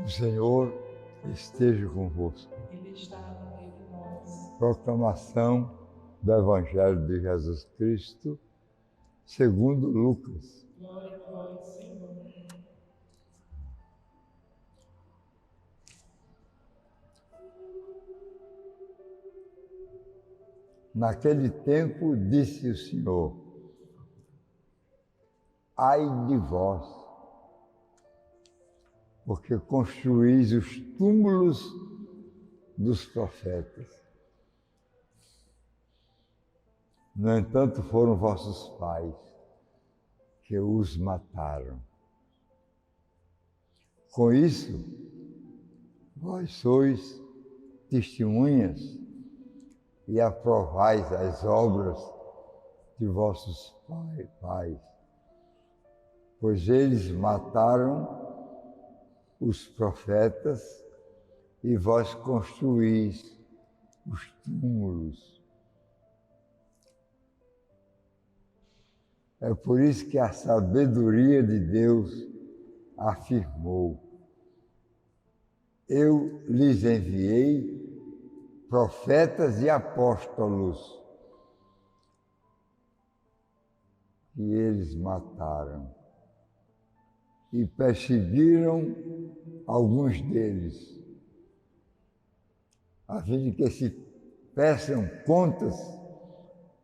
O Senhor esteja convosco. Ele está no meio de nós. Proclamação do Evangelho de Jesus Cristo, segundo Lucas. Glória a vós, Senhor. Naquele tempo disse o Senhor: ai de vós, porque construís os túmulos dos profetas. No entanto, foram vossos pais que os mataram. Com isso, vós sois testemunhas e aprovais as obras de vossos pais, pois eles mataram os profetas e vós construís os túmulos. É por isso que a sabedoria de Deus afirmou: eu lhes enviei profetas e apóstolos, e eles mataram e perseguiram alguns deles, a fim de que se peçam contas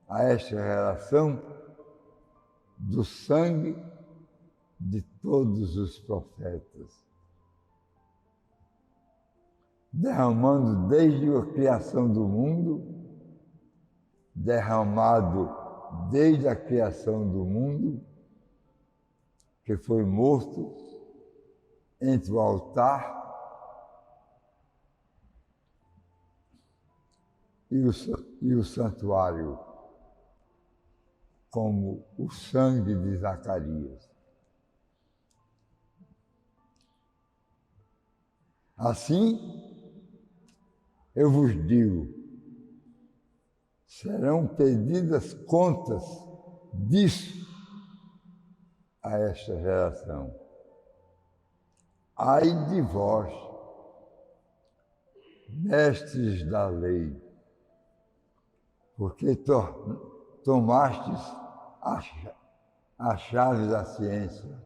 a esta relação do sangue de todos os profetas, derramando desde a criação do mundo, que foi morto entre o altar e o santuário, como o sangue de Zacarias. Assim, eu vos digo, serão pedidas contas disso a esta geração. Ai de vós, mestres da lei, porque tomastes a chave da ciência.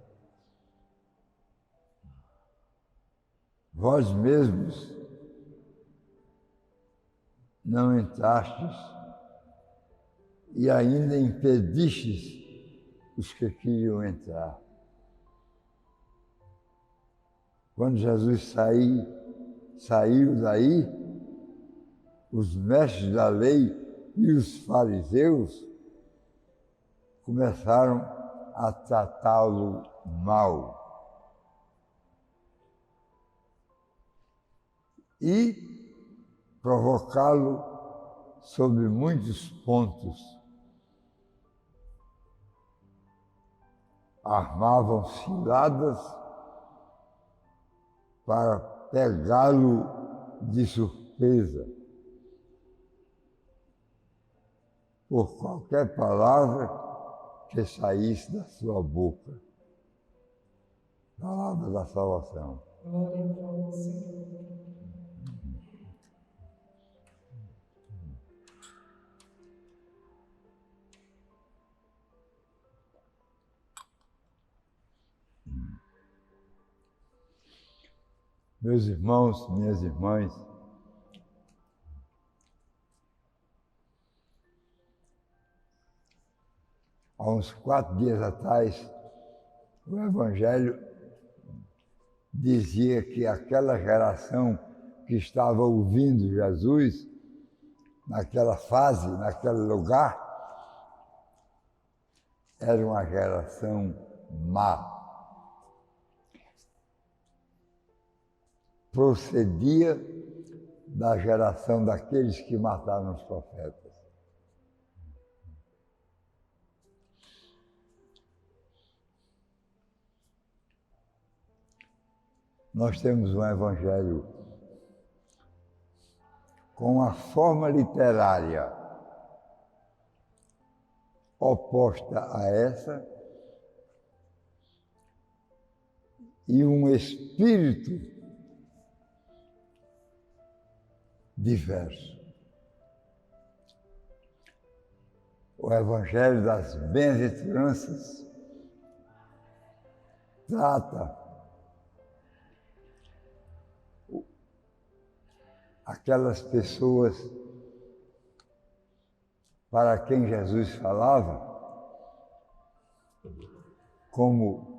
Vós mesmos não entrastes e ainda impedistes os que queriam entrar. Quando Jesus saiu daí, os mestres da lei e os fariseus começaram a tratá-lo mal e provocá-lo sobre muitos pontos. Armavam ciladas para pegá-lo de surpresa por qualquer palavra que saísse da sua boca. Palavra da salvação. Glória a vós, Senhor. Meus irmãos, minhas irmãs, há uns 4 dias atrás, o Evangelho dizia que aquela geração que estava ouvindo Jesus, naquela fase, naquele lugar, era uma geração má. Procedia da geração daqueles que mataram os profetas. Nós temos um evangelho com a forma literária oposta a essa e um espírito diverso. O Evangelho das Bem-aventuranças trata aquelas pessoas para quem Jesus falava como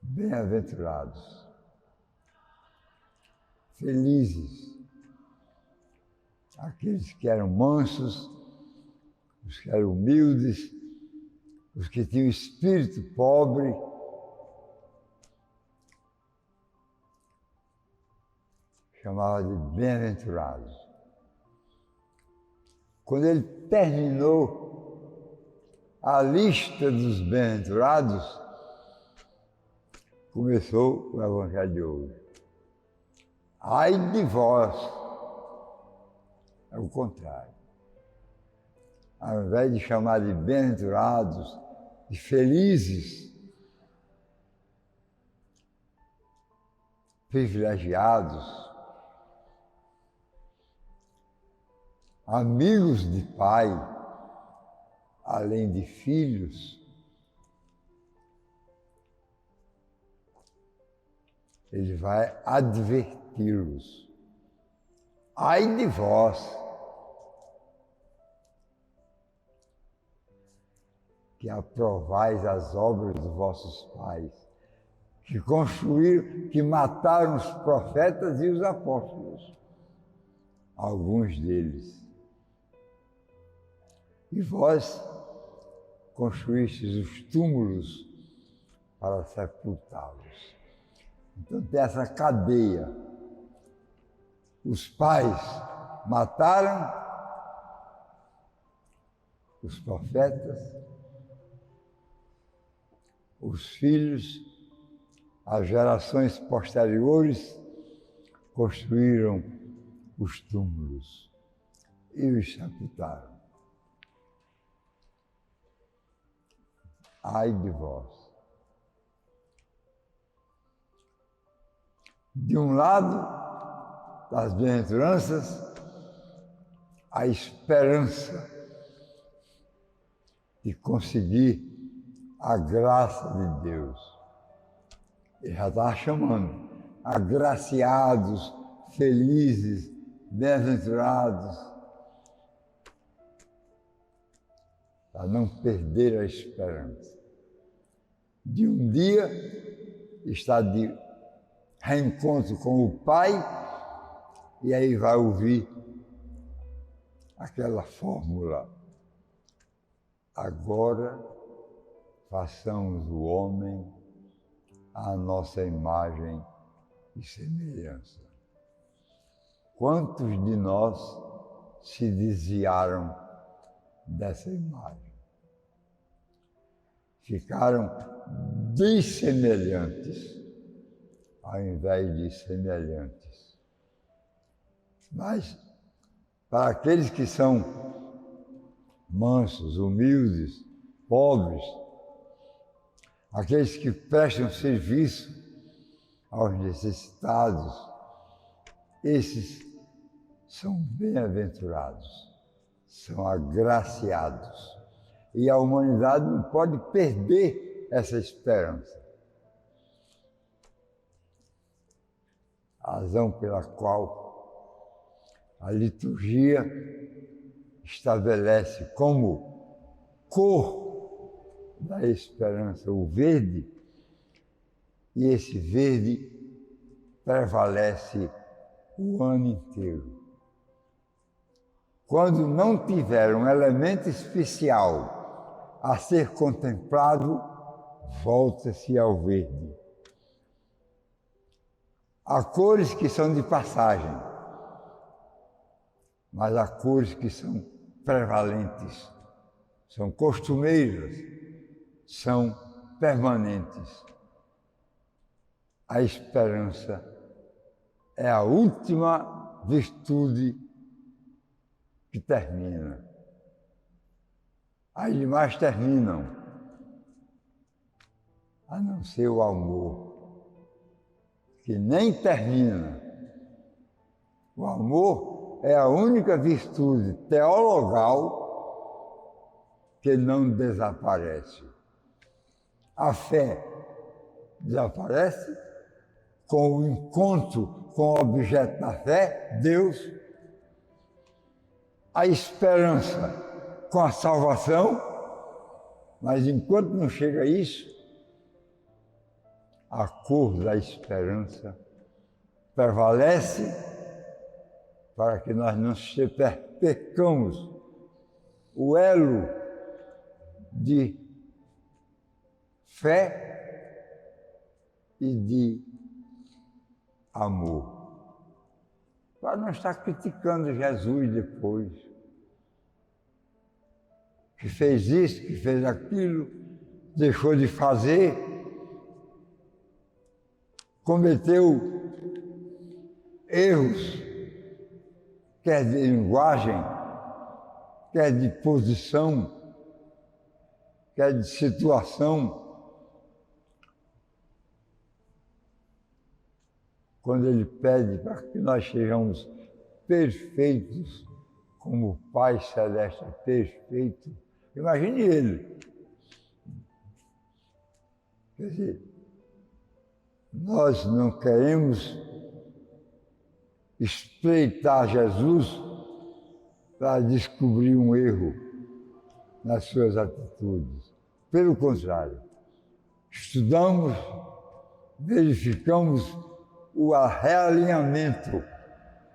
bem-aventurados, felizes, aqueles que eram mansos, os que eram humildes, os que tinham espírito pobre, chamava de bem-aventurados. Quando ele terminou a lista dos bem-aventurados, começou o Evangelho de hoje. Ai de vós! É o contrário. Ao invés de chamar de bem-aventurados, de felizes, privilegiados, amigos de pai, além de filhos, ele vai adverti-los. Ai de vós, que aprovais as obras dos vossos pais, que construíram, que mataram os profetas e os apóstolos, alguns deles. E vós construístes os túmulos para sepultá-los. Então tem essa cadeia. Os pais mataram os profetas, os filhos, as gerações posteriores construíram os túmulos e os sepultaram. Ai de vós! De um lado das bem-aventuranças, a esperança de conseguir a graça de Deus. Ele já está chamando agraciados, felizes, bem-aventurados, para não perder a esperança de um dia estar de reencontro com o Pai, e aí vai ouvir aquela fórmula: agora façamos o homem à nossa imagem e semelhança. Quantos de nós se desviaram dessa imagem? Ficaram dissemelhantes ao invés de semelhantes. Mas, para aqueles que são mansos, humildes, pobres, aqueles que prestam serviço aos necessitados, esses são bem-aventurados, são agraciados. E a humanidade não pode perder essa esperança. A razão pela qual a liturgia estabelece como cor da esperança o verde, e esse verde prevalece o ano inteiro. Quando não tiver um elemento especial a ser contemplado, volta-se ao verde. Há cores que são de passagem, mas há cores que são prevalentes, são costumeiras, são permanentes. A esperança é a última virtude que termina. As demais terminam, a não ser o amor, que nem termina. O amor é a única virtude teologal que não desaparece. A fé desaparece com o encontro com o objeto da fé, Deus. A esperança com a salvação, mas enquanto não chega a isso, a cor da esperança prevalece para que nós não percamos o elo de fé e de amor. Para não estar criticando Jesus depois, que fez isso, que fez aquilo, deixou de fazer, cometeu erros, quer de linguagem, quer de posição, quer de situação. Quando ele pede para que nós sejamos perfeitos, como o Pai Celeste é perfeito, imagine ele. Quer dizer, nós não queremos espreitar Jesus para descobrir um erro nas suas atitudes. Pelo contrário, estudamos, verificamos o realinhamento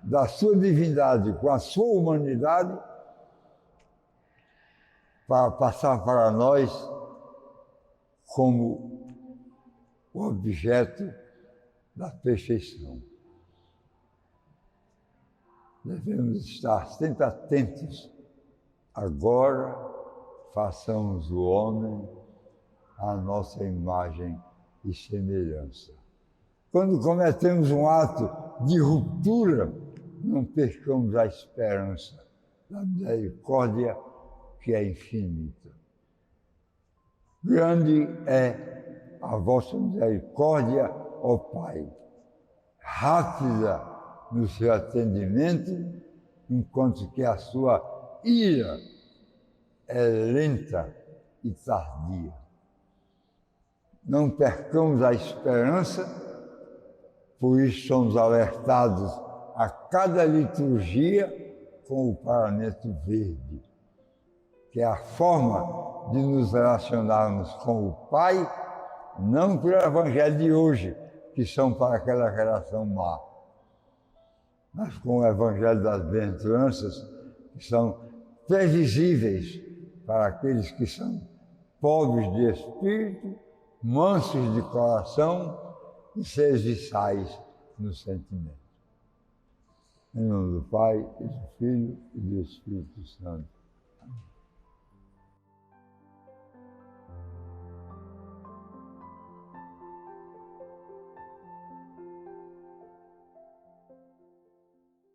da sua divindade com a sua humanidade para passar para nós como o objeto da perfeição. Devemos estar sempre atentos. Agora façamos o homem à nossa imagem e semelhança. Quando cometemos um ato de ruptura, não percamos a esperança da misericórdia que é infinita. Grande é a vossa misericórdia, ó Pai, rápida no seu atendimento, enquanto que a sua ira é lenta e tardia. Não percamos a esperança, por isso somos alertados a cada liturgia com o paramento verde, que é a forma de nos relacionarmos com o Pai, não pelo Evangelho de hoje, que são para aquela geração má, mas com o Evangelho das Bem-aventuranças, que são previsíveis para aqueles que são pobres de espírito, mansos de coração e serviçais no sentimento. Em nome do Pai, e do Filho e do Espírito Santo.